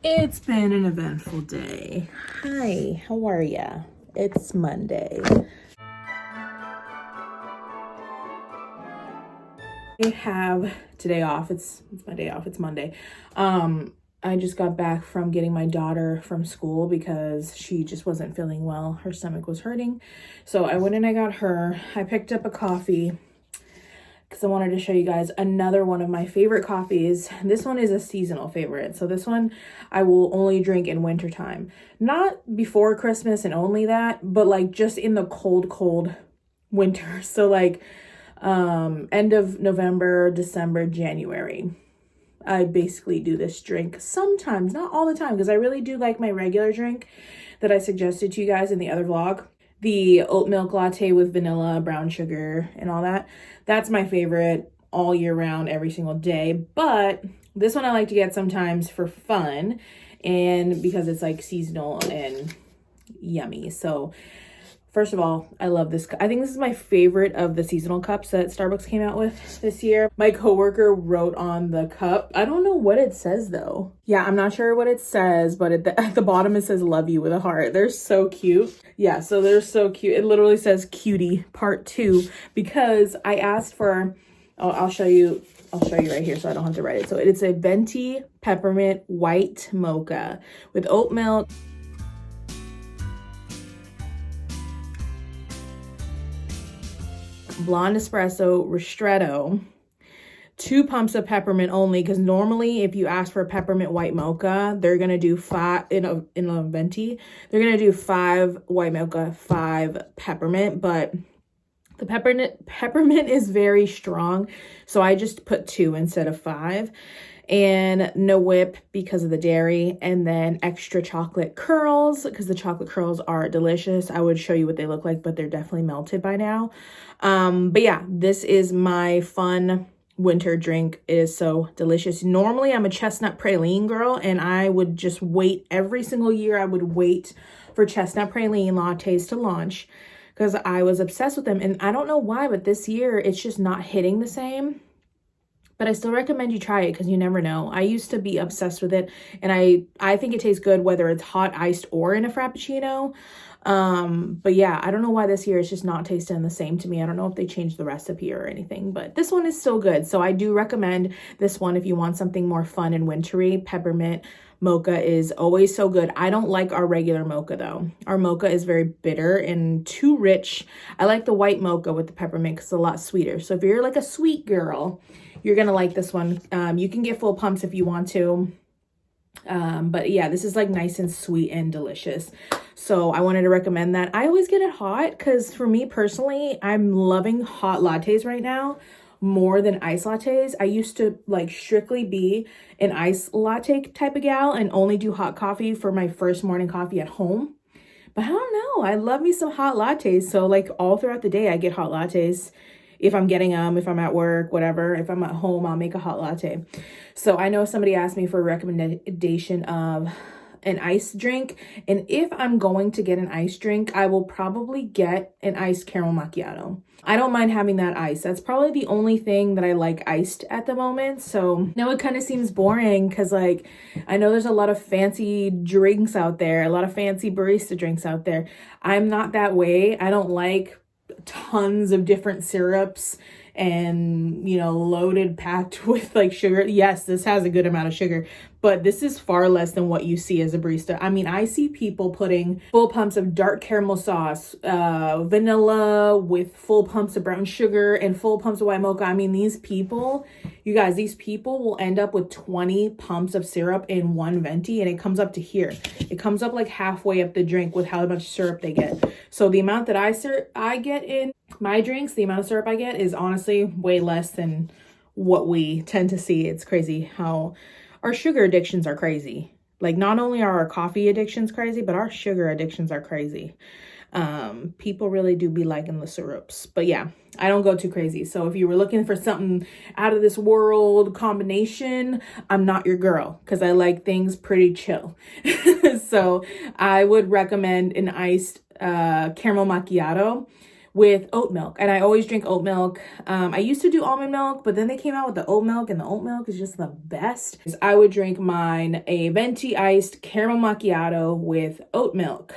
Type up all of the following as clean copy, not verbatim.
It's been an eventful day. Hi, how are ya? It's Monday. I have today off. It's my day off. It's Monday. I just got back from getting my daughter from school because she just wasn't feeling well. Her stomach was hurting. So I went and I got her. I picked up a coffee because I wanted to show you guys another one of my favorite coffees. This one is a seasonal favorite. So this one I will only drink in wintertime. Not before Christmas and only that, but like just in the cold winter. So like end of November, December, January. I basically do this drink sometimes, not all the time, because I really do like my regular drink that I suggested to you guys in the other vlog. The oat milk latte with vanilla, brown sugar, and all that. That's my favorite all year round, every single day. But this one I like to get sometimes for fun and because it's like seasonal and yummy. So first of all, I love this. I think this is my favorite of the seasonal cups that Starbucks came out with this year. My coworker wrote on the cup. I don't know what it says though. Yeah, I'm not sure what it says, but at the bottom it says love you with a heart. They're so cute. Yeah, so they're so cute. It literally says cutie part 2 because I asked for, I'll show you right here so I don't have to write it. So it's a venti peppermint white mocha with oat milk, blonde espresso, ristretto, 2 pumps of peppermint only, because normally if you ask for a peppermint white mocha, they're gonna do 5 in a venti. They're gonna do 5 white mocha, 5 peppermint, but the peppermint is very strong, so I just put 2 instead of 5. And no whip because of the dairy, and then extra chocolate curls because the chocolate curls are delicious. I would show you what they look like, but they're definitely melted by now. But yeah, this is my fun winter drink. It is so delicious. Normally I'm a chestnut praline girl, and I would just wait every single year. I would wait for chestnut praline lattes to launch because I was obsessed with them, and I don't know why, but this year it's just not hitting the same. But I still recommend you try it because you never know. I used to be obsessed with it, and I think it tastes good whether it's hot, iced, or in a Frappuccino. But yeah, I don't know why this year it's just not tasting the same to me. I don't know if they changed the recipe or anything, but this one is still good. So I do recommend this one if you want something more fun and wintry. Peppermint mocha is always so good. I don't like our regular mocha though. Our mocha is very bitter and too rich. I like the white mocha with the peppermint because it's a lot sweeter. So if you're like a sweet girl, you're gonna like this one. You can get full pumps if you want to. But yeah, this is like nice and sweet and delicious. So I wanted to recommend that. I always get it hot because for me personally, I'm loving hot lattes right now more than ice lattes. I used to like strictly be an ice latte type of gal and only do hot coffee for my first morning coffee at home. But I don't know, I love me some hot lattes. So like all throughout the day, I get hot lattes. If I'm getting them, if I'm at work, whatever. If I'm at home, I'll make a hot latte. So I know somebody asked me for a recommendation of an iced drink. And if I'm going to get an iced drink, I will probably get an iced caramel macchiato. I don't mind having that ice. That's probably the only thing that I like iced at the moment. So now it kind of seems boring because like, I know there's a lot of fancy drinks out there, a lot of fancy barista drinks out there. I'm not that way. I don't like tons of different syrups and, you know, loaded, packed with like sugar. Yes, this has a good amount of sugar, but this is far less than what you see as a barista. I mean, I see people putting full pumps of dark caramel sauce, vanilla with full pumps of brown sugar and full pumps of white mocha. I mean, these people, you guys, these people will end up with 20 pumps of syrup in one venti, and it comes up to here. It comes up like halfway up the drink with how much syrup they get. So the amount that I get in my drinks, the amount of syrup I get is honestly way less than what we tend to see. It's crazy how our sugar addictions are crazy. Like not only are our coffee addictions crazy, but our sugar addictions are crazy. People really do be liking the syrups, but yeah, I don't go too crazy. So if you were looking for something out of this world combination, I'm not your girl because I like things pretty chill. So I would recommend an iced caramel macchiato with oat milk. And I always drink oat milk. I used to do almond milk, but then they came out with the oat milk, and the oat milk is just the best. I would drink mine a venti iced caramel macchiato with oat milk.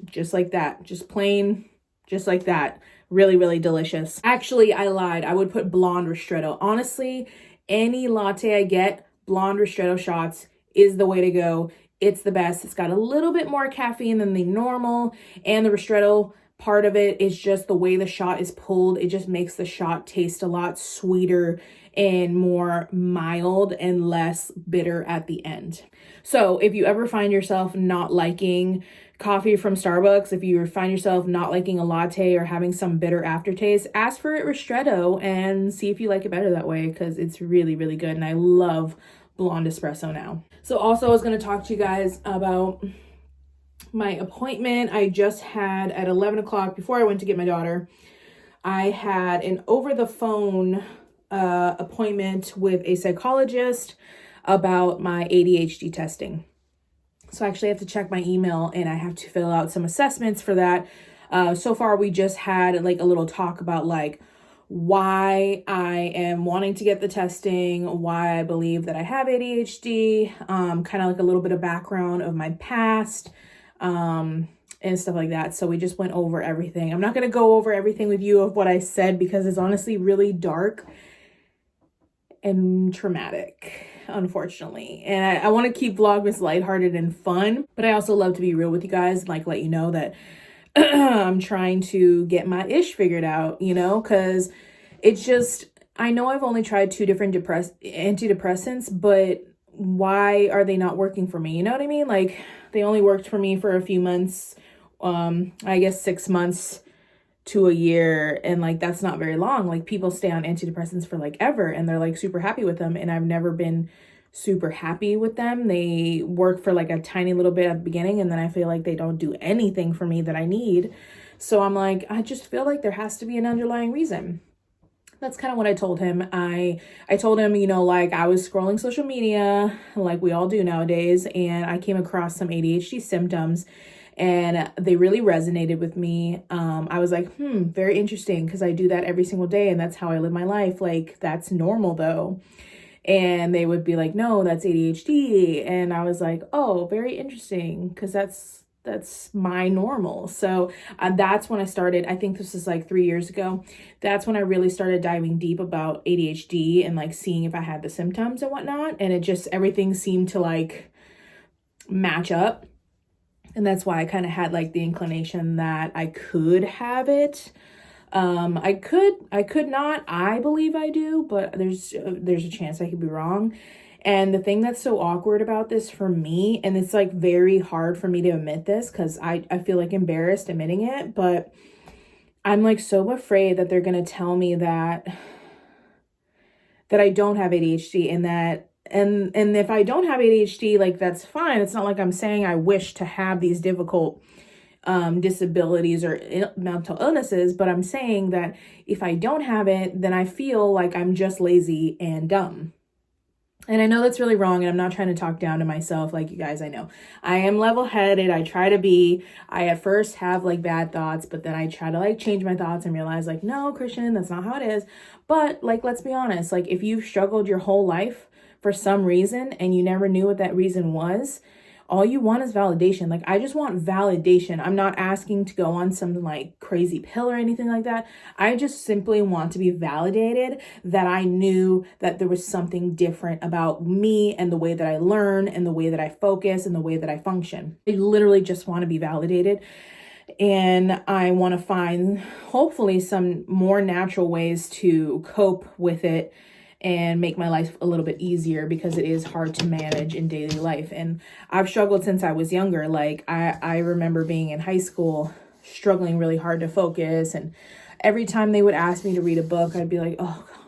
Just like that. Just plain, just like that. Really, really delicious. Actually, I lied. I would put blonde ristretto. Honestly, any latte I get, blonde ristretto shots is the way to go. It's the best. It's got a little bit more caffeine than the normal, and the ristretto part of it is just the way the shot is pulled. It just makes the shot taste a lot sweeter and more mild and less bitter at the end. So if you ever find yourself not liking coffee from Starbucks, if you find yourself not liking a latte or having some bitter aftertaste, ask for it ristretto and see if you like it better that way, because it's really, really good. And I love blonde espresso now. So also I was going to talk to you guys about my appointment I just had at 11 o'clock before I went to get my daughter. I had an over the phone appointment with a psychologist about my ADHD testing. So I actually have to check my email, and I have to fill out some assessments for that. So far we just had like a little talk about like why I am wanting to get the testing, why I believe that I have ADHD, kind of like a little bit of background of my past, and stuff like that. So we just went over everything. I'm not going to go over everything with you of what I said, because it's honestly really dark and traumatic, unfortunately. And I want to keep Vlogmas lighthearted and fun, but I also love to be real with you guys and like let you know that I'm trying to get my ish figured out, you know, because it's just, I know I've only tried 2 different antidepressants, but why are they not working for me? You know what I mean? Like, they only worked for me for a few months, I guess 6 months to a year, and like that's not very long. Like, people stay on antidepressants for like ever, and they're like super happy with them, and I've never been super happy with them. They work for like a tiny little bit at the beginning, and then I feel like they don't do anything for me that I need. So I'm like, I just feel like there has to be an underlying reason. That's kind of what I told him. I told him, you know, like I was scrolling social media like we all do nowadays, and I came across some ADHD symptoms, and they really resonated with me. I was like, very interesting, because I do that every single day, and that's how I live my life. Like, that's normal though. And they would be like, no, that's ADHD. And I was like, oh, very interesting, because that's my normal. So that's when I started. I think this is like 3 years ago. That's when I really started diving deep about ADHD and like seeing if I had the symptoms and whatnot. And it just, everything seemed to like match up. And that's why I kind of had like the inclination that I could have it. I could not. I believe I do, but there's a chance I could be wrong. And the thing that's so awkward about this for me, and it's like very hard for me to admit this because I feel like embarrassed admitting it, but I'm like so afraid that they're going to tell me that I don't have ADHD, and that, and if I don't have ADHD, like that's fine. It's not like I'm saying I wish to have these difficult disabilities or mental illnesses, but I'm saying that if I don't have it, then I feel like I'm just lazy and dumb. And I know that's really wrong, and I'm not trying to talk down to myself. Like, you guys, I know I am level-headed. I try to be. I at first have like bad thoughts, but then I try to like change my thoughts and realize like, no, Christian, that's not how it is. But like, let's be honest, like if you've struggled your whole life for some reason and you never knew what that reason was, all you want is validation. Like, I just want validation. I'm not asking to go on some like crazy pill or anything like that. I just simply want to be validated that I knew that there was something different about me and the way that I learn and the way that I focus and the way that I function. I literally just want to be validated. And I want to find hopefully some more natural ways to cope with it and make my life a little bit easier, because it is hard to manage in daily life. And I've struggled since I was younger. Like I remember being in high school, struggling really hard to focus. And every time they would ask me to read a book, I'd be like, oh God,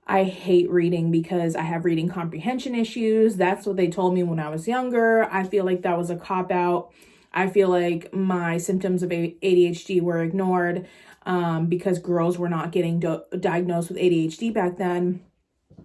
I hate reading because I have reading comprehension issues. That's what they told me when I was younger. I feel like that was a cop-out. I feel like my symptoms of ADHD were ignored. Because girls were not getting diagnosed with ADHD back then.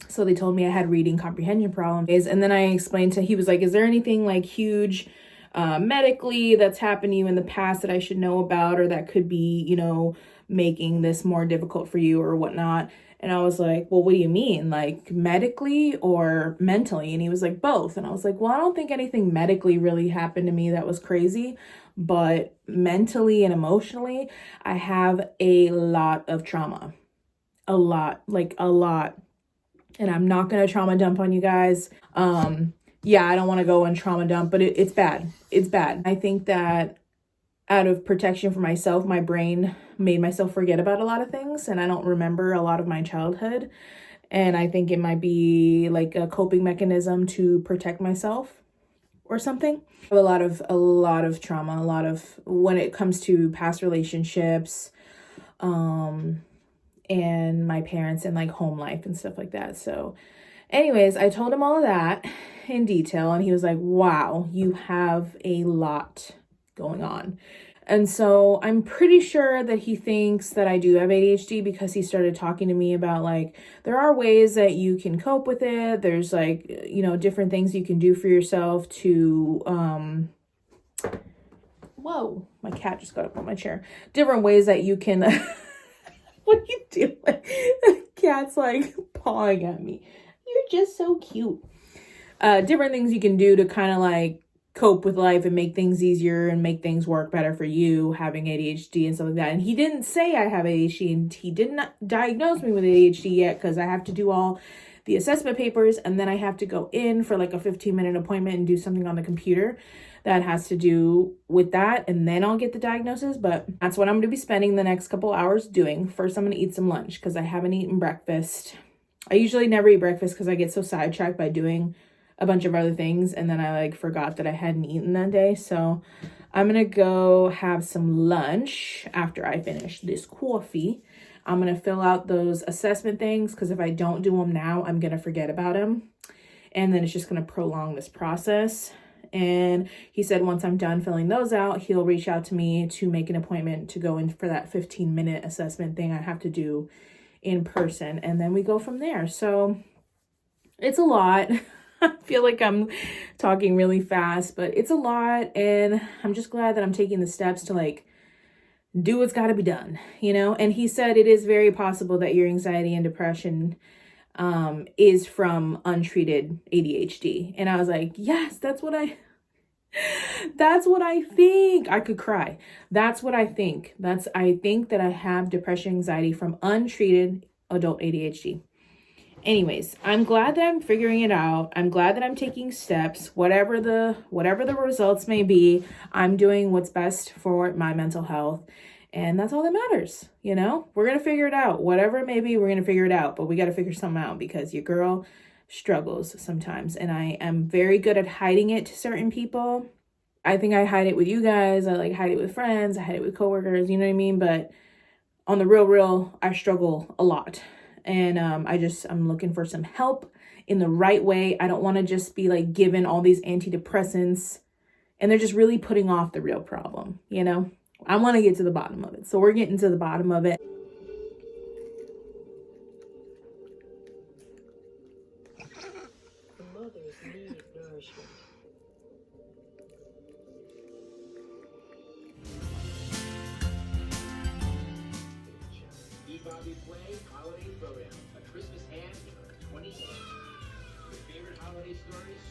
So they told me I had reading comprehension problems. And then I explained he was like, is there anything like huge medically that's happened to you in the past that I should know about, or that could be, you know, making this more difficult for you or whatnot. And I was like, well, what do you mean? Like medically or mentally? And he was like, both. And I was like, well, I don't think anything medically really happened to me that was crazy, but mentally and emotionally, I have a lot of trauma. A lot, like a lot. And I'm not going to trauma dump on you guys. Yeah, I don't want to go and trauma dump, but it's bad. It's bad. I think that out of protection for myself, my brain made myself forget about a lot of things, and I don't remember a lot of my childhood. And I think it might be like a coping mechanism to protect myself or something. A lot of trauma, a lot of when it comes to past relationships, and my parents and like home life and stuff like that. So anyways, I told him all of that in detail, and he was like, wow, you have a lot going on. And so I'm pretty sure that he thinks that I do have ADHD because he started talking to me about like, there are ways that you can cope with it. There's like, you know, different things you can do for yourself to, whoa, my cat just got up on my chair. Different ways that you can, what are you doing? The cat's like pawing at me. You're just so cute. Different things you can do to kind of like cope with life and make things easier and make things work better for you having ADHD and stuff like that. And he didn't say I have ADHD, and he did not diagnose me with ADHD yet because I have to do all the assessment papers, and then I have to go in for like a 15-minute appointment and do something on the computer that has to do with that, and then I'll get the diagnosis. But that's what I'm going to be spending the next couple hours doing. First, I'm going to eat some lunch because I haven't eaten breakfast. I usually never eat breakfast because I get so sidetracked by doing a bunch of other things, and then I like forgot that I hadn't eaten that day. So I'm gonna go have some lunch after I finish this coffee. I'm gonna fill out those assessment things because if I don't do them now, I'm gonna forget about them, and then it's just gonna prolong this process. And he said once I'm done filling those out, he'll reach out to me to make an appointment to go in for that 15-minute assessment thing I have to do in person, and then we go from there. So it's a lot. I feel like I'm talking really fast, but it's a lot, and I'm just glad that I'm taking the steps to like do what's got to be done, you know? And he said it is very possible that your anxiety and depression is from untreated ADHD. And I was like, yes, that's what I think. I could cry. That's what I think. I think that I have depression, anxiety from untreated adult ADHD. Anyways, I'm glad that I'm figuring it out. I'm glad that I'm taking steps. Whatever the results may be, I'm doing what's best for my mental health. And that's all that matters, you know? We're going to figure it out. Whatever it may be, we're going to figure it out. But we got to figure something out because your girl struggles sometimes. And I am very good at hiding it to certain people. I think I hide it with you guys. I like hide it with friends. I hide it with coworkers, you know what I mean? But on the real, I struggle a lot. And I'm looking for some help in the right way. I don't want to just be like given all these antidepressants and they're just really putting off the real problem, you know? I want to get to the bottom of it. So we're getting to the bottom of it. The mothers need nourishment. Bobby Play Holiday Throwdown, a Christmas ham for 20 cents. Your favorite holiday stories